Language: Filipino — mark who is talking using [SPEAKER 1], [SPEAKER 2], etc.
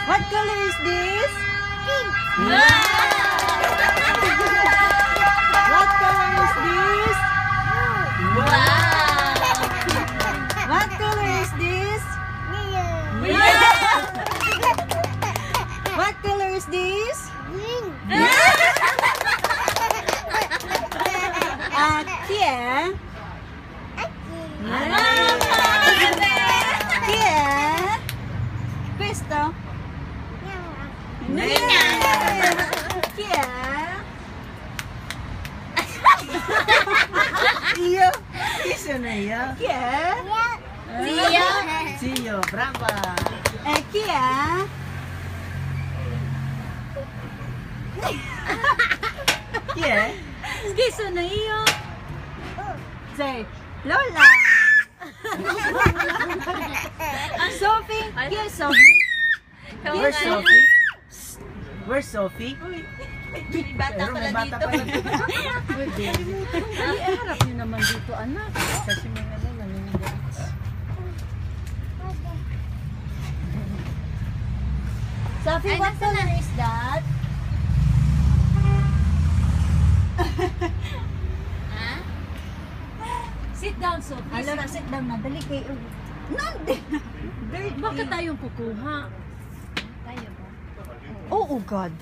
[SPEAKER 1] What color is this?
[SPEAKER 2] Pink.
[SPEAKER 1] What color is this? What color is this? What color is this?
[SPEAKER 2] Green.
[SPEAKER 1] Kia.
[SPEAKER 2] Okay.
[SPEAKER 1] Kia. Questo. Kia.
[SPEAKER 3] Io? Chi sono io?
[SPEAKER 1] Chi è?
[SPEAKER 3] Zio, brava!
[SPEAKER 1] Chi è?
[SPEAKER 3] Chi è?
[SPEAKER 1] Chi sono io? Sei Lola. Sophie? Chi è Sophie?
[SPEAKER 3] Where's Sophie? Where's Sophie?
[SPEAKER 2] Bata pala dito.
[SPEAKER 1] Harap niyo naman dito, anak.
[SPEAKER 3] Kasi may nanonood.
[SPEAKER 1] Sophie, what color is that? Sit down, Sophie. Alora, sit down na. Dali kayo. Nandi!
[SPEAKER 4] Bakit tayong kukuha?
[SPEAKER 1] Oh, God.